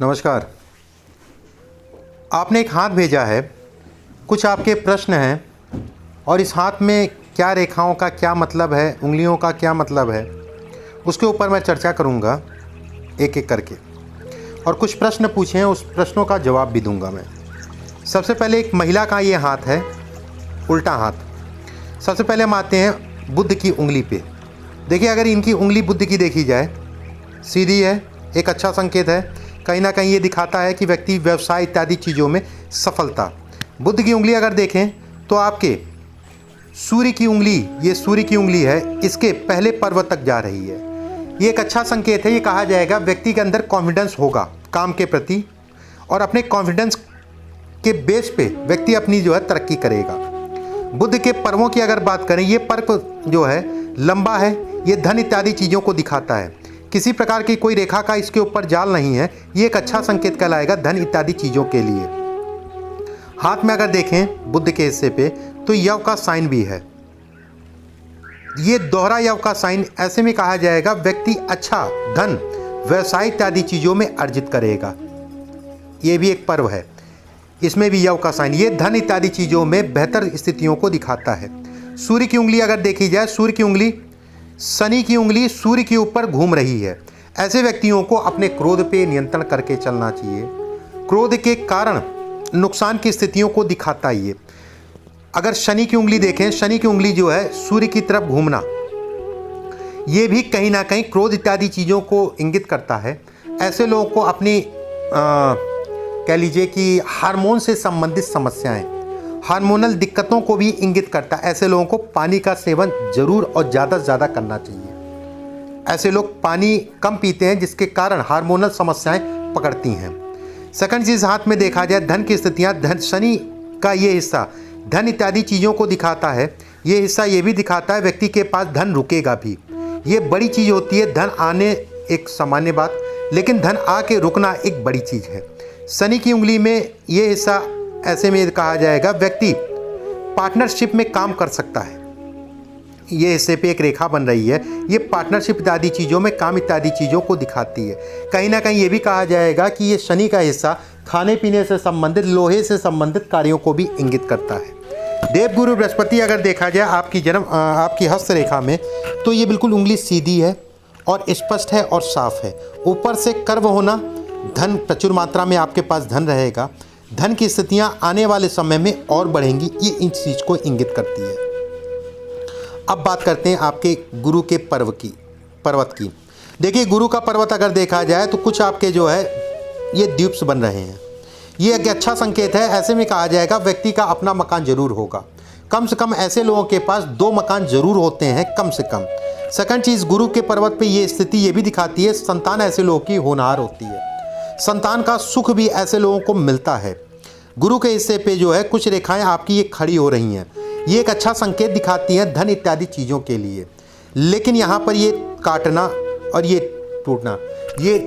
नमस्कार। आपने एक हाथ भेजा है, कुछ आपके प्रश्न हैं और इस हाथ में क्या रेखाओं का क्या मतलब है, उंगलियों का क्या मतलब है, उसके ऊपर मैं चर्चा करूंगा एक एक करके। और कुछ प्रश्न पूछे हैं, उस प्रश्नों का जवाब भी दूंगा मैं। सबसे पहले एक महिला का ये हाथ है, उल्टा हाथ। सबसे पहले हम आते हैं बुद्ध की उंगली पे। देखिए, अगर इनकी उंगली बुद्ध की देखी जाए, सीधी है, एक अच्छा संकेत है। कहीं ना कहीं ये दिखाता है कि व्यक्ति व्यवसाय इत्यादि चीज़ों में सफलता। बुद्ध की उंगली अगर देखें तो आपके सूर्य की उंगली, ये सूर्य की उंगली है, इसके पहले पर्व तक जा रही है। ये एक अच्छा संकेत है। ये कहा जाएगा व्यक्ति के अंदर कॉन्फिडेंस होगा काम के प्रति, और अपने कॉन्फिडेंस के बेस पे व्यक्ति अपनी जो है तरक्की करेगा। बुद्ध के पर्वों की अगर बात करें, ये पर्व जो है लंबा है, ये धन इत्यादि चीज़ों को दिखाता है। किसी प्रकार की कोई रेखा का इसके ऊपर जाल नहीं है। ये एक अच्छा संकेत कहलाएगा धन इत्यादि चीज़ों के लिए। हाथ में अगर देखें बुद्ध के हिस्से पे तो यव का साइन भी है। ये दोहरा यव का साइन, ऐसे में कहा जाएगा व्यक्ति अच्छा धन व्यवसाय इत्यादि चीज़ों में अर्जित करेगा। ये भी एक पर्व है, इसमें भी यव का साइन, ये धन इत्यादि चीज़ों में बेहतर स्थितियों को दिखाता है। सूर्य की उंगली अगर देखी जाए, सूर्य की उंगली, शनि की उंगली सूर्य के ऊपर घूम रही है। ऐसे व्यक्तियों को अपने क्रोध पे नियंत्रण करके चलना चाहिए। क्रोध के कारण नुकसान की स्थितियों को दिखाता है ये। अगर शनि की उंगली देखें, शनि की उंगली जो है सूर्य की तरफ घूमना, ये भी कहीं ना कहीं क्रोध इत्यादि चीज़ों को इंगित करता है। ऐसे लोगों को अपनी कह लीजिए कि हार्मोन से संबंधित समस्याएं, हार्मोनल दिक्कतों को भी इंगित करता है। ऐसे लोगों को पानी का सेवन जरूर और ज़्यादा से ज़्यादा करना चाहिए। ऐसे लोग पानी कम पीते हैं, जिसके कारण हार्मोनल समस्याएं पकड़ती हैं। सेकंड चीज़, हाथ में देखा जाए धन की स्थितियां, धन, शनि का ये हिस्सा धन इत्यादि चीज़ों को दिखाता है। ये हिस्सा ये भी दिखाता है व्यक्ति के पास धन रुकेगा भी। ये बड़ी चीज़ होती है। धन आने एक सामान्य बात, लेकिन धन आके रुकना एक बड़ी चीज़ है। शनि की उंगली में ये हिस्सा, ऐसे में कहा जाएगा व्यक्ति पार्टनरशिप में काम कर सकता है। ये हिस्से पे एक रेखा बन रही है, ये पार्टनरशिप इत्यादि चीज़ों में काम इत्यादि चीज़ों को दिखाती है। कहीं ना कहीं ये भी कहा जाएगा कि ये शनि का हिस्सा खाने पीने से संबंधित, लोहे से संबंधित कार्यों को भी इंगित करता है। देवगुरु बृहस्पति अगर देखा जाए आपकी हस्त रेखा में, तो ये बिल्कुल उंगली सीधी है और स्पष्ट है और साफ है। ऊपर से कर्व होना, धन प्रचुर मात्रा में आपके पास धन रहेगा। धन की स्थितियां आने वाले समय में और बढ़ेंगी, ये इन चीज़ को इंगित करती है। अब बात करते हैं आपके गुरु के पर्वत की। देखिए, गुरु का पर्वत अगर देखा जाए तो कुछ आपके जो है ये द्वीप्स बन रहे हैं। ये एक अच्छा संकेत है। ऐसे में कहा जाएगा व्यक्ति का अपना मकान जरूर होगा। कम से कम ऐसे लोगों के पास 2 मकान जरूर होते हैं, कम से कम। सेकंड चीज़, गुरु के पर्वत पे ये स्थिति ये भी दिखाती है संतान ऐसे लोगों की होनहार होती है। संतान का सुख भी ऐसे लोगों को मिलता है। गुरु के हिस्से पे जो है कुछ रेखाएं आपकी ये खड़ी हो रही हैं, ये एक अच्छा संकेत दिखाती हैं धन इत्यादि चीज़ों के लिए। लेकिन यहाँ पर ये काटना और ये टूटना, ये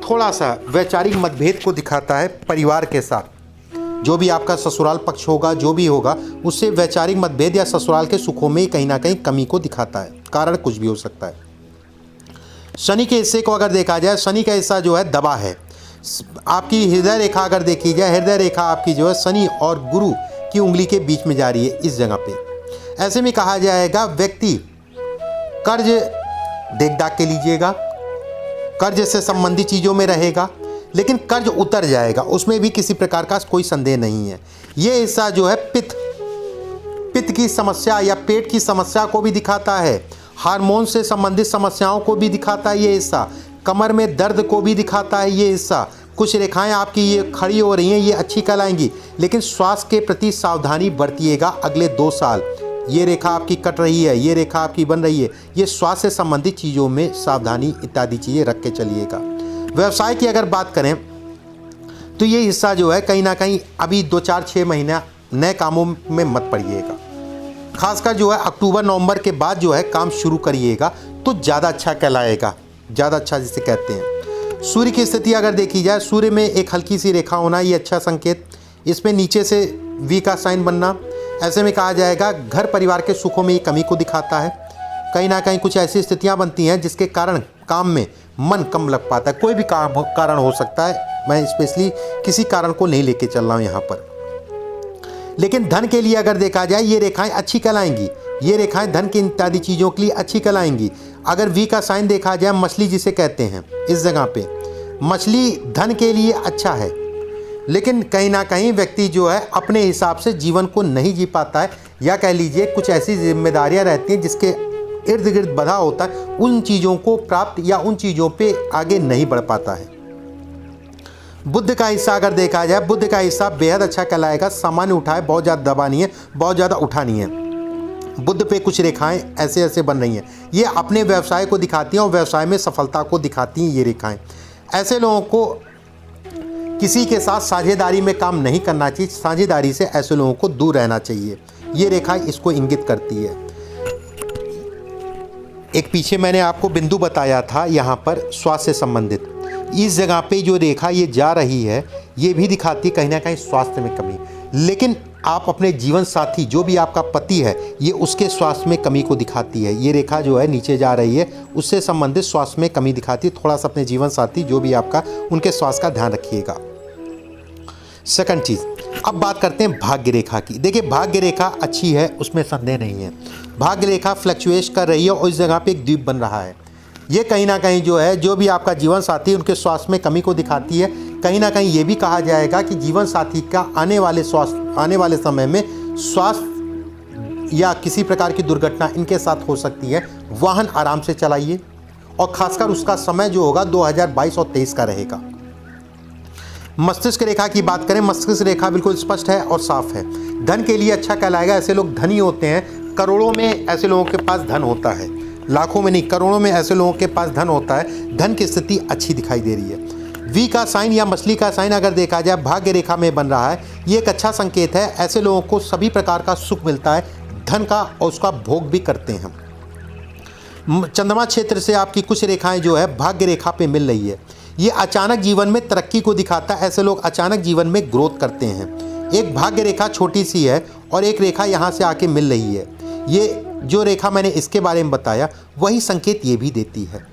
थोड़ा सा वैचारिक मतभेद को दिखाता है परिवार के साथ। जो भी आपका ससुराल पक्ष होगा, जो भी होगा, उससे वैचारिक मतभेद या ससुराल के सुखों में कहीं ना कहीं कमी को दिखाता है। कारण कुछ भी हो सकता है। शनि के हिस्से को अगर देखा जाए, शनि का हिस्सा जो है दबा है। आपकी हृदय रेखा अगर देखी जाए, हृदय रेखा आपकी जो है शनि और गुरु की उंगली के बीच में जा रही है, इस जगह पे। ऐसे में कहा जाएगा व्यक्ति कर्ज देख दाख के लीजिएगा, कर्ज से संबंधित चीज़ों में रहेगा, लेकिन कर्ज उतर जाएगा, उसमें भी किसी प्रकार का कोई संदेह नहीं है। ये हिस्सा जो है पित्त की समस्या या पेट की समस्या को भी दिखाता है, हार्मोन से संबंधित समस्याओं को भी दिखाता है ये हिस्सा, कमर में दर्द को भी दिखाता है ये हिस्सा। कुछ रेखाएं आपकी ये खड़ी हो रही हैं, ये अच्छी कहलाएंगी, लेकिन स्वास्थ्य के प्रति सावधानी बरतिएगा अगले 2 साल। ये रेखा आपकी कट रही है, ये रेखा आपकी बन रही है, ये स्वास्थ्य से संबंधित चीज़ों में सावधानी इत्यादि चीज़ें रख के चलिएगा। व्यवसाय की अगर बात करें तो ये हिस्सा जो है कहीं ना कहीं अभी 2-4-6 महीना नए कामों में मत पड़िएगा। खासकर जो है अक्टूबर नवंबर के बाद जो है काम शुरू करिएगा तो ज़्यादा अच्छा कहलाएगा, ज़्यादा अच्छा जिसे कहते हैं। सूर्य की स्थिति अगर देखी जाए, सूर्य में एक हल्की सी रेखा होना, ये अच्छा संकेत। इसमें नीचे से वी का साइन बनना, ऐसे में कहा जाएगा घर परिवार के सुखों में ये कमी को दिखाता है। कहीं ना कहीं कुछ ऐसी स्थितियां बनती हैं जिसके कारण काम में मन कम लग पाता है। कोई भी कारण हो सकता है, मैं स्पेशली किसी कारण को नहीं लेके चल रहा हूँ यहाँ पर। लेकिन धन के लिए अगर देखा जाए ये रेखाएं अच्छी कहलाएंगी, ये रेखाएं धन के इत्यादि चीज़ों के लिए अच्छी कहलाएंगी। अगर वी का साइन देखा जाए, मछली जिसे कहते हैं, इस जगह पे मछली धन के लिए अच्छा है, लेकिन कहीं ना कहीं व्यक्ति जो है अपने हिसाब से जीवन को नहीं जी पाता है, या कह लीजिए कुछ ऐसी जिम्मेदारियां रहती हैं जिसके इर्द गिर्द बधा होता है, उन चीज़ों को प्राप्त या उन चीज़ों पे आगे नहीं बढ़ पाता है। बुद्ध का हिस्सा अगर देखा जाए, बुद्ध का हिस्सा बेहद अच्छा कहलाएगा, सामान्य उठाए, बहुत ज़्यादा दबानी है, बहुत ज़्यादा उठानी है। बुद्ध पे कुछ रेखाएं ऐसे ऐसे बन रही हैं, ये अपने व्यवसाय को दिखाती हैं और व्यवसाय में सफलता को दिखाती हैं ये रेखाएं। ऐसे लोगों को किसी के साथ साझेदारी में काम नहीं करना चाहिए, साझेदारी से ऐसे लोगों को दूर रहना चाहिए, ये रेखा इसको इंगित करती है। एक पीछे मैंने आपको बिंदु बताया था यहाँ पर स्वास्थ्य से संबंधित, इस जगह पे जो रेखा ये जा रही है ये भी दिखाती है कहीं ना कहीं स्वास्थ्य में कमी। लेकिन आप अपने जीवन साथी जो भी आपका पति है, ये उसके स्वास्थ्य में कमी को दिखाती है। ये रेखा जो है नीचे जा रही है, उससे संबंधित स्वास्थ्य में कमी दिखाती है। थोड़ा सा अपने जीवन साथी जो भी आपका, उनके स्वास्थ्य का ध्यान रखिएगा। सेकंड चीज़, अब बात करते हैं भाग्य रेखा की। देखिए भाग्य रेखा अच्छी है, उसमें संदेह नहीं है। भाग्य रेखा फ्लक्चुएट कर रही है और इस जगह पे एक द्वीप बन रहा है। ये कहीं ना कहीं जो है, जो भी आपका जीवन साथी उनके स्वास्थ्य में कमी को दिखाती है। कहीं ना कहीं ये भी कहा जाएगा कि जीवन साथी का आने वाले समय में स्वास्थ्य या किसी प्रकार की दुर्घटना इनके साथ हो सकती है। वाहन आराम से चलाइए, और खासकर उसका समय जो होगा 2022 और 23 का रहेगा। मस्तिष्क रेखा की बात करें, मस्तिष्क रेखा बिल्कुल स्पष्ट है और साफ है, धन के लिए अच्छा कहलाएगा। ऐसे लोग धनी होते हैं, करोड़ों में ऐसे लोगों के पास धन होता है, लाखों में नहीं, करोड़ों में ऐसे लोगों के पास धन होता है। धन की स्थिति अच्छी दिखाई दे रही है। वी का साइन या मछली का साइन अगर देखा जाए भाग्य रेखा में बन रहा है, ये एक अच्छा संकेत है। ऐसे लोगों को सभी प्रकार का सुख मिलता है, धन का, और उसका भोग भी करते हैं। चंद्रमा क्षेत्र से आपकी कुछ रेखाएं जो है भाग्य रेखा पे मिल रही है, ये अचानक जीवन में तरक्की को दिखाता है। ऐसे लोग अचानक जीवन में ग्रोथ करते हैं। एक भाग्य रेखा छोटी सी है और एक रेखा यहाँ से आके मिल रही है। ये जो रेखा मैंने इसके बारे में बताया वही संकेत ये भी देती है।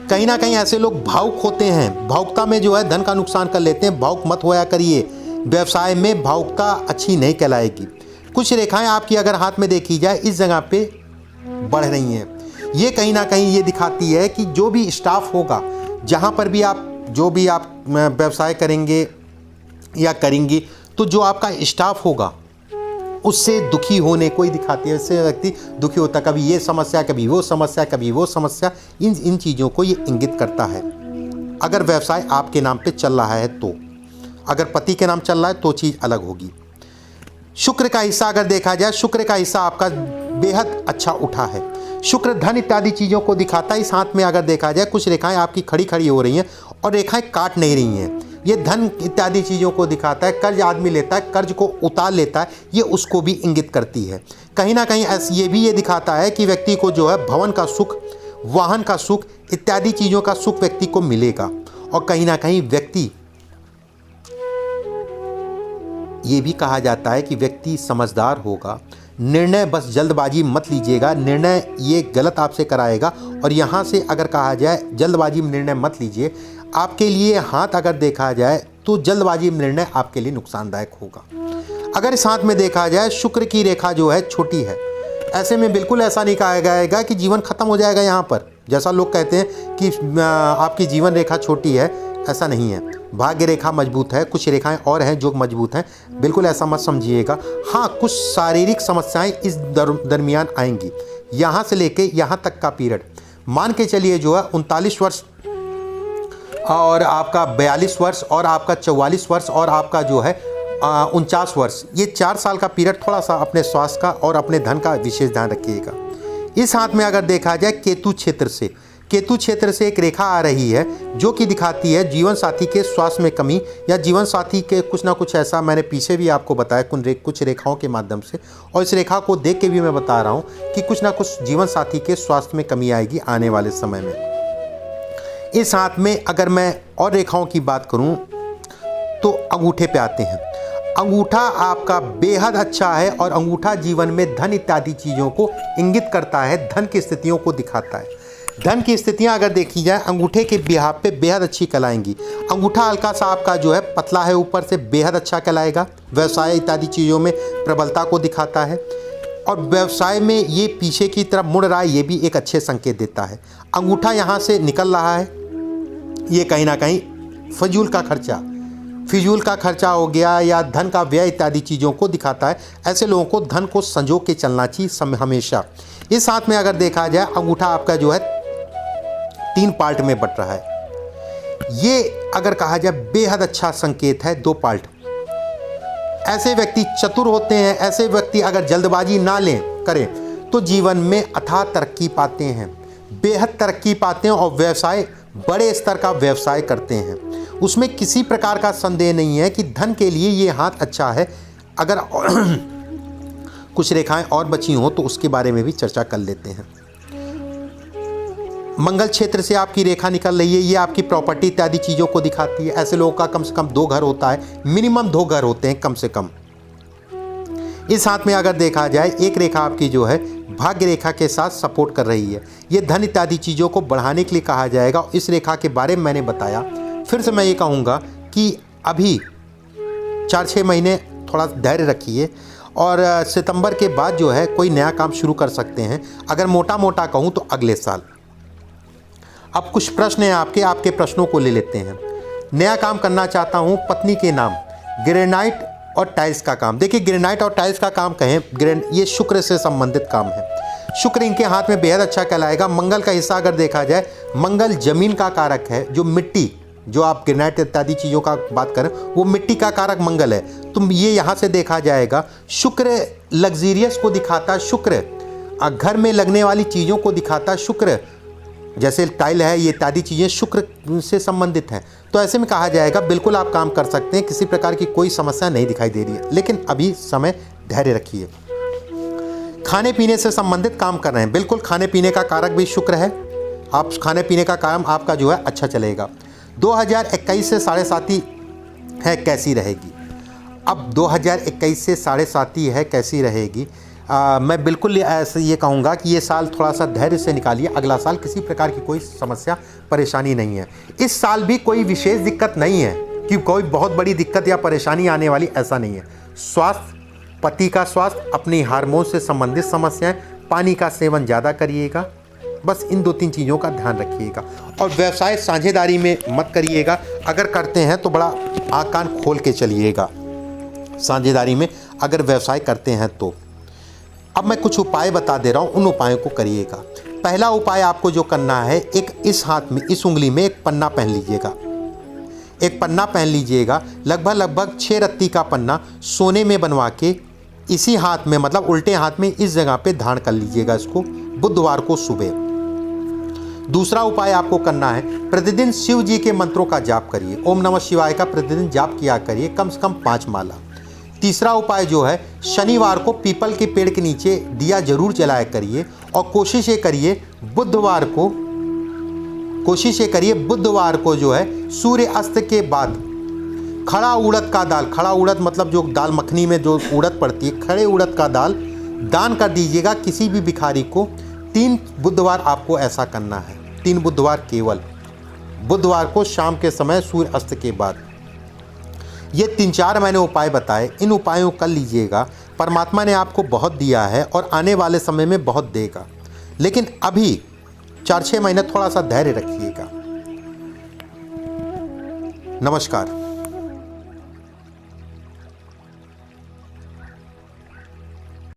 कहीं ना कहीं ऐसे लोग भावुक होते हैं, भावुकता में जो है धन का नुकसान कर लेते हैं। भावुक मत होया करिए, व्यवसाय में भावुकता अच्छी नहीं कहलाएगी। कुछ रेखाएं आपकी अगर हाथ में देखी जाए इस जगह पे बढ़ रही हैं, ये कहीं ना कहीं ये दिखाती है कि जो भी स्टाफ होगा, जहाँ पर भी आप जो भी आप व्यवसाय करेंगे या करेंगी, तो जो आपका स्टाफ होगा उससे दुखी होने को ही दिखाती है। इससे व्यक्ति दुखी होता, कभी ये समस्या, कभी वो समस्या, कभी वो समस्या, इन चीज़ों को ये इंगित करता है। अगर व्यवसाय आपके नाम पे चल रहा है तो, अगर पति के नाम चल रहा है तो चीज़ अलग होगी। शुक्र का हिस्सा अगर देखा जाए, शुक्र का हिस्सा आपका बेहद अच्छा उठा है। शुक्र धन इत्यादि चीज़ों को दिखाता है। इस हाथ में अगर देखा जाए कुछ रेखाएं आपकी खड़ी खड़ी हो रही हैं और रेखाएं काट नहीं रही हैं, ये धन इत्यादि चीज़ों को दिखाता है। कर्ज आदमी लेता है, कर्ज को उतार लेता है, ये उसको भी इंगित करती है। कहीं ना कहीं ये भी दिखाता है कि व्यक्ति को जो है भवन का सुख, वाहन का सुख इत्यादि चीज़ों का सुख व्यक्ति को मिलेगा। और कहीं ना कहीं व्यक्ति, ये भी कहा जाता है कि व्यक्ति समझदार होगा। निर्णय बस जल्दबाजी मत लीजिएगा, निर्णय ये गलत आपसे कराएगा। और यहाँ से अगर कहा जाए जल्दबाजी में निर्णय मत लीजिए, आपके लिए हाथ अगर देखा जाए तो जल्दबाजी में निर्णय आपके लिए नुकसानदायक होगा। अगर इस हाथ में देखा जाए शुक्र की रेखा जो है छोटी है, ऐसे में बिल्कुल ऐसा नहीं कहा जाएगा कि जीवन खत्म हो जाएगा यहाँ पर। जैसा लोग कहते हैं कि आपकी जीवन रेखा छोटी है, ऐसा नहीं है। भाग्य रेखा मजबूत है, कुछ रेखाएं और हैं जो मजबूत हैं, बिल्कुल ऐसा मत समझिएगा। हाँ, कुछ शारीरिक समस्याएं इस दरमियान आएंगी। यहाँ से लेके यहाँ तक का पीरियड मान के चलिए जो है 39 वर्ष और आपका 42 वर्ष और आपका 44 वर्ष और आपका जो है 49 वर्ष, ये 4 साल का पीरियड थोड़ा सा अपने स्वास्थ्य का और अपने धन का विशेष ध्यान रखिएगा। इस हाथ में अगर देखा जाए केतु क्षेत्र से एक रेखा आ रही है जो कि दिखाती है जीवन साथी के स्वास्थ्य में कमी या जीवन साथी के कुछ ना कुछ ऐसा। मैंने पीछे भी आपको बताया कुछ रेखाओं के माध्यम से, और इस रेखा को देख के भी मैं बता रहा हूँ कि कुछ ना कुछ जीवन साथी के स्वास्थ्य में कमी आएगी आने वाले समय में। इस हाथ में अगर मैं और रेखाओं की बात करूँ तो अंगूठे पे आते हैं। अंगूठा आपका बेहद अच्छा है और अंगूठा जीवन में धन इत्यादि चीज़ों को इंगित करता है, धन की स्थितियों को दिखाता है। धन की स्थितियां अगर देखी जाए अंगूठे के बिहार पे बेहद अच्छी कहलाएंगी। अंगूठा हल्का सा आपका जो है पतला है ऊपर से, बेहद अच्छा कहलाएगा। व्यवसाय इत्यादि चीज़ों में प्रबलता को दिखाता है और व्यवसाय में ये पीछे की तरफ मुड़ रहा है, ये भी एक अच्छे संकेत देता है। अंगूठा यहाँ से निकल रहा है, ये कहीं ना कहीं फिजूल का खर्चा हो गया या धन का व्यय इत्यादि चीज़ों को दिखाता है। ऐसे लोगों को धन को संजो के चलना चाहिए हमेशा। इस हाथ में अगर देखा जाए अंगूठा आपका जो है 3 पार्ट में बट रहा है। ये अगर कहा जाए बेहद अच्छा संकेत है, 2 पार्ट। ऐसे व्यक्ति चतुर होते हैं, ऐसे व्यक्ति अगर जल्दबाजी ना करें तो जीवन में अथाह तरक्की पाते हैं, बेहद तरक्की पाते हैं और व्यवसाय बड़े स्तर का व्यवसाय करते हैं। उसमें किसी प्रकार का संदेह नहीं है कि धन के लिए ये हाथ अच्छा है। अगर कुछ रेखाएं और बची हों तो उसके बारे में भी चर्चा कर लेते हैं। मंगल क्षेत्र से आपकी रेखा निकल रही है, ये आपकी प्रॉपर्टी इत्यादि चीज़ों को दिखाती है। ऐसे लोगों का कम से कम 2 घर होता है, मिनिमम 2 घर होते हैं कम से कम। इस हाथ में अगर देखा जाए एक रेखा आपकी जो है भाग्य रेखा के साथ सपोर्ट कर रही है। ये धन इत्यादि चीज़ों को बढ़ाने के लिए कहा जाएगा। इस रेखा के बारे में मैंने बताया। फिर से मैं ये कहूँगा कि अभी 4-6 महीने थोड़ा धैर्य रखिए और सितंबर के बाद जो है कोई नया काम शुरू कर सकते हैं। अगर मोटा कहूँ तो अगले साल। अब कुछ प्रश्न हैं आपके प्रश्नों को ले लेते हैं। नया काम करना चाहता हूँ पत्नी के नाम, ग्रेनाइट और टाइल्स का काम। देखिए ग्रेनाइट और टाइल्स का काम कहें, ये शुक्र से संबंधित काम है। शुक्र इनके हाथ में बेहद अच्छा कहलाएगा। मंगल का हिस्सा अगर देखा जाए, मंगल जमीन का कारक है। जो मिट्टी, जो आप ग्रेनाइट इत्यादि चीज़ों का बात करें, वो मिट्टी का कारक मंगल है। तो ये यहाँ से देखा जाएगा। शुक्र लग्जीरियस को दिखाता, शुक्र घर में लगने वाली चीज़ों को दिखाता। शुक्र जैसे टाइल है, ये इत्यादि चीज़ें शुक्र से संबंधित हैं। तो ऐसे में कहा जाएगा बिल्कुल आप काम कर सकते हैं, किसी प्रकार की कोई समस्या नहीं दिखाई दे रही है। लेकिन अभी समय धैर्य रखिए। खाने पीने से संबंधित काम कर रहे हैं, बिल्कुल खाने पीने का कारक भी शुक्र है। आप खाने पीने का काम आपका जो है अच्छा चलेगा। 2021 से 7.5 है, कैसी रहेगी? अब 2021 से 7.5 है, कैसी रहेगी? मैं बिल्कुल ऐसे ये कहूँगा कि ये साल थोड़ा सा धैर्य से निकालिए। अगला साल किसी प्रकार की कोई समस्या परेशानी नहीं है। इस साल भी कोई विशेष दिक्कत नहीं है कि कोई बहुत बड़ी दिक्कत या परेशानी आने वाली, ऐसा नहीं है। स्वास्थ्य, पति का स्वास्थ्य, अपनी हार्मोन से संबंधित समस्याएं, पानी का सेवन ज़्यादा करिएगा। बस इन 2-3 चीज़ों का ध्यान रखिएगा। और व्यवसाय साझेदारी में मत करिएगा। अगर करते हैं तो बड़ा आँख कान खोल के चलिएगा। साझेदारी में अगर व्यवसाय करते हैं तो। अब मैं कुछ उपाय बता दे रहा हूँ, उन उपायों को करिएगा। पहला उपाय आपको जो करना है, एक इस हाथ में, इस उंगली में एक पन्ना पहन लीजिएगा। एक पन्ना पहन लीजिएगा, लगभग 6 रत्ती का पन्ना सोने में बनवा के इसी हाथ में, मतलब उल्टे हाथ में इस जगह पे धारण कर लीजिएगा इसको, बुधवार को सुबह। दूसरा उपाय आपको करना है, प्रतिदिन शिव जी के मंत्रों का जाप करिए। ओम नमः शिवाय का प्रतिदिन जाप किया करिए, कम से कम 5 माला। तीसरा उपाय जो है, शनिवार को पीपल के पेड़ के नीचे दिया जरूर जलाया करिए और कोशिश ये करिए बुधवार को जो है सूर्य अस्त के बाद खड़ा उड़द का दाल, खड़ा उड़द मतलब जो दाल मखनी में जो उड़द पड़ती है, खड़े उड़द का दाल दान कर दीजिएगा किसी भी भिखारी को। 3 बुधवार आपको ऐसा करना है, 3 बुधवार केवल, बुधवार को शाम के समय सूर्य अस्त के बाद। ये 3-4 मैंने उपाय बताए, इन उपायों कर लीजिएगा। परमात्मा ने आपको बहुत दिया है और आने वाले समय में बहुत देगा। लेकिन अभी 4-6 महीने थोड़ा सा धैर्य रखिएगा। नमस्कार।